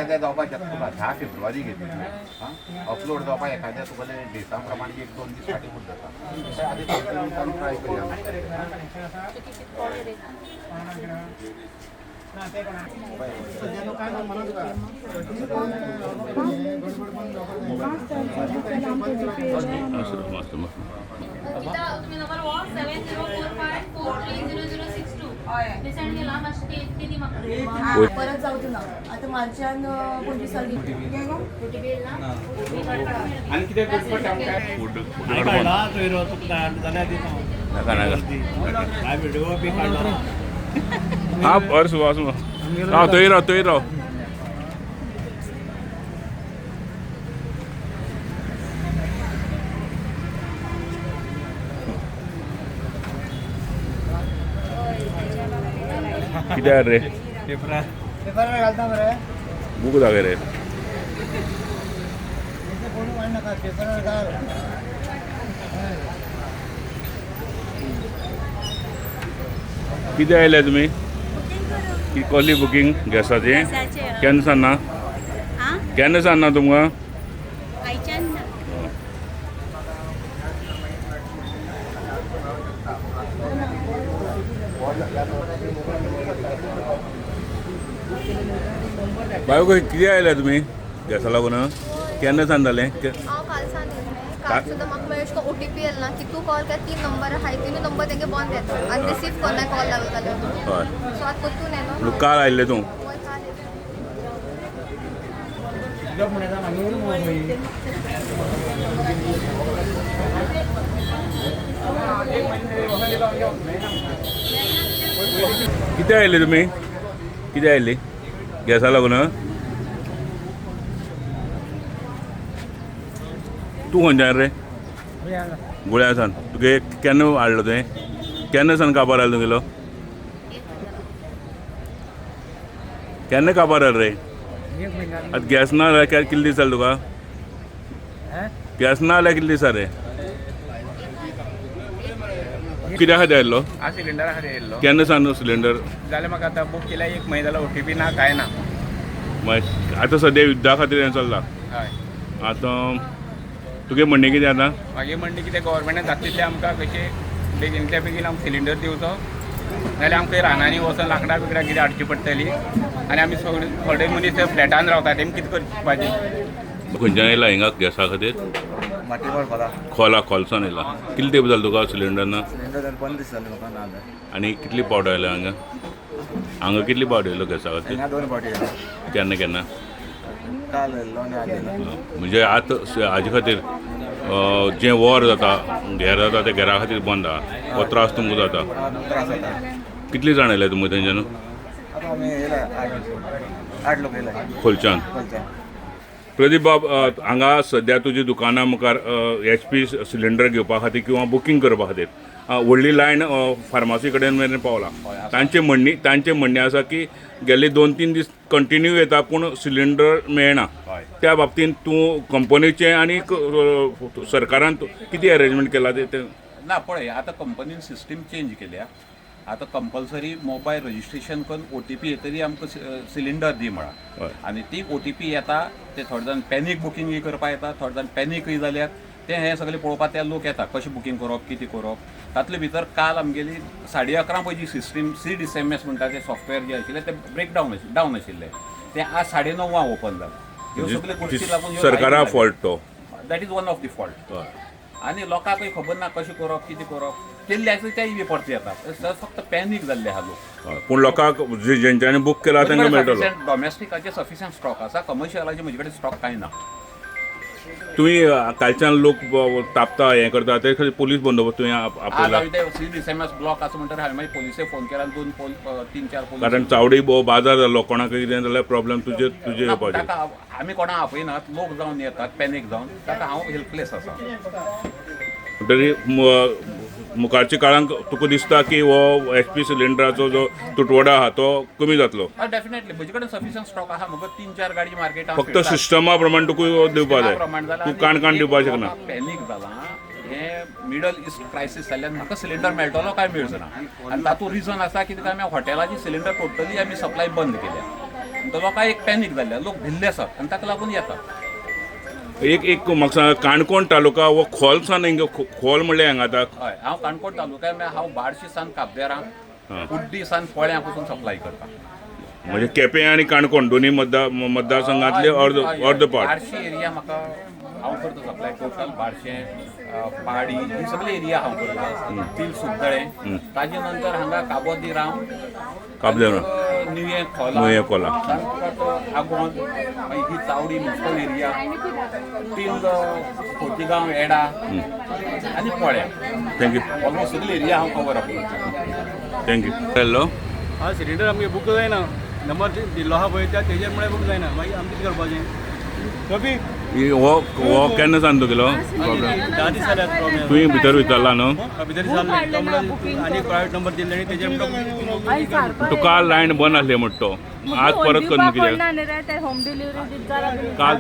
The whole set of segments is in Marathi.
एखाद्या जावपाक शकता 10 फेब्रुवारी घेतली अपलोड जावपाक एखाद्या तुका डेटा प्रमाणे 1-2 दीस फाटीं उरता जाता आधी ट्राय करूया तुम्ही नंबर वॉ 7045430062 मी सेंड केला मातशें ते दी म्हाका परत जाऊ तू ना आता मार्चान 25 साल ओटीपी येईल ना आणि किती गुडफट आमकां काढला तोयरो तुका जाल्यार दिता नाका नाका हांव व्हिडिओ बी काडला हा पर्स वास राव थंय राव कित्याक रे पेपर घालता मरे बूक दाखय रे कोण नाका पेपर घाल कितें आयल्या तुमी की कसली बुकींग गॅसाची केन्ना सान्ना केन्ना सान्ना तुमकां आयच्यान बायो कितें आयल्या तुमी गॅसा लागून केन्ना सान जालें हांव काल सांगितलें काल सुद्दां म्हाका मेळ्ळें ओटीपी येयला ना की तूं कॉल कर 3 नंबर आहाय 3 नंबर तेंगे बंद येता आनी रिसीव करना कॉल लागलो जाल्यार हय सो आतां परतून येलो म्हणून काल आयिल्लें तूं वय काल येलें. कितें आयिल्ली तुमी कितें आयिल्ली गॅसा लागून तूं खंयच्यान रे गुळ्या सान तुगे केन्ना हाडलो तुवें केन्ना सान काबार आयलो तुगेलो केन्ना काबार आयलो रे आतां गॅस ना जाल्यार कितले दीस जाले तुका गॅस ना जाल्यार कितले दीस रे कित्या खातीर आयल्लो हा सिलिंडरा खातीर येयल्लो केन्ना सान सिलिंडर जाल्यार म्हाका आतां बूक केल्या 1 म्हयनो जालो ओटीपी ना कांय ना आतां सद्या युद्धा खातीर हें चल्ला हय आतां तुगे म्हणणें कितें आतां मागीर म्हणटा कितें गव्हर्मेंटान जाता तितलें आमकां कशें बेगिनच्या बेगीन आमकां सिलिंडर दिवचो नाल्यार आमकां रानांनी वचून लांकडां बिकडां कितें हाडची पडटलीं आनी आमी सगळे थोडे मनीस फ्लॅटान रावता तेमी कितें करपाचें खंयच्यान येयला हिंगा गॅसा खातीर माटीवर खोला खोलसान येयला कितले तेंप जालो तुका सिलिंडर ना सिलेंडर 15 दीस जाले म्हाका ना आनी कितली पावट आयल्या हांगा कितली पावट येयलो गॅसा खातीर हिंगा 2 फावटी येयला केन्ना केन्ना काल येयल्लो आनी आज येयलो म्हणजे आतां हाजे खातीर जें वॉर जाता घेर जाता त्या घेरा खातीर बंद आहा हो त्रास तुमकां जाता त्रास जाता कितली जाण येयले तुमकां तेंच्यान आतां आमी येयला 8 लोक येयला खोलच्यान गोंयच्यान प्रदीप बाब हांगा सद्या तुजी दुकाना मुखार HP सिलिंडर घेवपा खातीर किंवा बुकींग करपा खातीर व्हडली लायन फार्मासी कडेन मेरेन पावला तांचे म्हणणें आसा की गेले 2-3 दीस कंटिन्यू येता पूण सिलिंडर मेळना त्या बाबतींत तूं कंपनीचें आनी सरकारान कितें अरेंजमेंट केला ते ना पळय आतां कंपनीन सिस्टीम चेंज केल्या आतां कंपल्सरी मोबायल रजिस्ट्रेशन करून ओटीपी येतरी आमकां सिलिंडर दी म्हणा आनी ती ओटीपी येता ते थोडे जाण पॅनीक बुकींग करपा येता थोडे जाण पॅनीकय जाल्यात ते हे सगळे पळोवपा ते लोक येता कशें बुकींग करप कितें करप तातले भितर काल आमगेली 11:30 पयली सिस्टीम CDSMS म्हणटा ते सॉफ्टवेअर जे आशिल्ले ते ब्रेक डावन आशिल्ले ते आज 9:30 ओपन जालें ह्यो सगळ्यो गोश्टी लागून सरकारा फॉल्ट तो that is one of the fault आनी लोकांकय खबर ना कशें करप कितें करप केल्ले आसा तेय बी परते येतात फक्त पॅनीक जाल्ले आहा लोक पूण लोकांक जेंच्यांनी बूक केला तांकां मेळटलो डॉमेस्टिकाचे सफिशियंट स्टॉक आसा कमर्शियलाचे म्हजे कडेन स्टॉक कांय ना तुमी कालच्यान लोक तापता हें करता ते खातीर पोलीस बंदोबस्त तुवें आपयला CDSMS ब्लॉक आसा म्हणटा हांवें मागीर पोलिसे फोन केला 2-3-4 पोलीस कारण चावडी बाजार जालो कोणाक कितें जाल्यार प्रॉब्लेम तुजे येवपाचे ताका आमी कोणाक आपयनात लोक जावन येतात पॅनीक जावन ताका हांव हेल्पलेस आसा तरी मुखारच्या काळांत तुका दिसता की हो HP सिलिंडराचो जो तुटवडो आहा तो कमी जातलो डेफिनेटली म्हजे कडेन सफिशियंट स्टॉक आहा म्हाका 3-4 गाडी मार्केटान फक्त सिस्टमा प्रमाणे तुका दिवपा जाय तूं काण दिवपाक शकना पॅनीक जाला हे मिडल इस्ट क्रायसीस जाल्ल्यान म्हाका सिलिंडर मेळटलो काय मेळचो ना आनी तातूंत रिजन आसा कित्याक आमी हॉटेलाची सिलिंडर टोटली आमी सप्लाय बंद केल्या तर लोकांक एक पॅनीक जाल्ल्या लोक भिल्ले आसात आनी ताका लागून येतात. एक म्हाका सांग काणकोण तालुका हो खोलसान हिंगा खोल म्हणल्यार हांगा आतां हय हांव काणकोण तालुक्यांत हांव बार्शी सान काबदेरां कुड्डी सान पोळ्यां पसून सप्लाय करता. म्हणजे केपें आनी काणकोण दोन्ही मतदारसंघातले अर्द पार्ट. बार्शी एरिया म्हाका हांव करता सप्लाय टोटल बार्शें पाडी ही सगळी एरिया हांव करता. तील सुद्दळे ताजे नंतर हांगा काबोदी राम नुयें खोला आगोंद मागीर ही चावडी म्युनिसिपल एरिया तील खोतीगांव एडा आनी पोळ्या थँक्यू ऑलमोस्ट सगळी एरिया हांव कवर अप करता. थँक्यू. हॅलो हा सिलिंडर आमगे बूक जायना नंबर दिल्लो आहा पळय तेजेर म्हळ्यार बूक जायना मागीर आमी कितें करपाचें कॉपी हो केन्ना सांगतो केलो प्रॉब्लेम 10 दीस जाल्यात प्रॉब्लेम तुवें भितर विचारला न्हू भितर जाल्ले तो म्हणल्यार आनी प्रायवेट नंबर दिल्ले आनी तेजेर तो काल लायन बंद आसली म्हणटा तो आज परत करून कितें होम डिलिव्हरी काल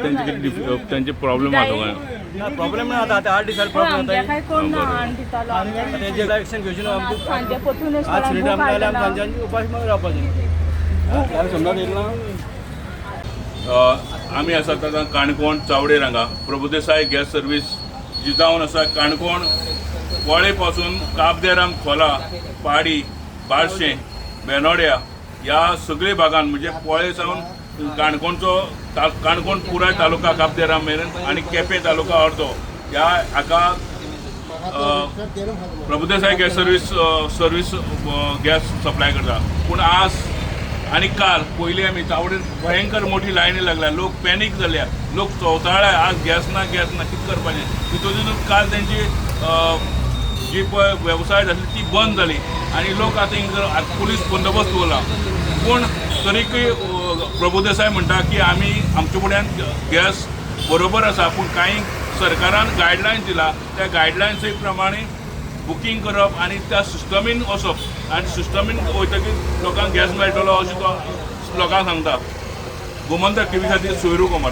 त्यांचे प्रॉब्लेम आसा काय प्रॉब्लेम ना आता 8 दिसार प्रॉब्लेम जाता तेजेर एक्शन घेवची ना आज सिलिंडर आमकां जाल्यार आमी सांजांची उपास मागीर रावपाचें समजा येयला आमी आसा आतां काणकोण चावडेर हांगा प्रभुदेसाय गॅस सर्वीस जी जावन आसा काणकोण पोळे पासून काबदेराम खोला पाडी बार्शें बेनोड्या ह्या सगळे भागांत म्हणजे पोळे सावन काणकोणचो काणकोण पुराय तालुका काबदेराम मेरेन आनी केपें तालुका अर्दो ह्या हाका Prabhudesai gas service gas supply करता. पूण आज आनी काल पयलीं आमी चावडेर भयंकर मोठी लायनी लागल्या लोक पॅनीक जाल्या लोक चवताळे आज गॅस ना कितें करपाचें तितून काल तेंची जी पळय वेवसाय जाल्ली ती बंद जाली आनी लोक आतां हिंगा पुलीस बंदोबस्त दवरला. पूण तरीकय प्रभुदेसाय म्हणटा की आमी आमचे फुड्यान गॅस बरोबर आसा पूण कांय सरकारान गायडलायन्स दिला त्या गायडलायन्सी प्रमाणे बुकींग करप आनी त्या सिस्टमीन वचप आनी सिस्टमीन वयतकीर लोकांक गॅस मेळटलो अशें तो लोकांक सांगता. गोमंतक टीव्ही खातीर सोयरू कुमार.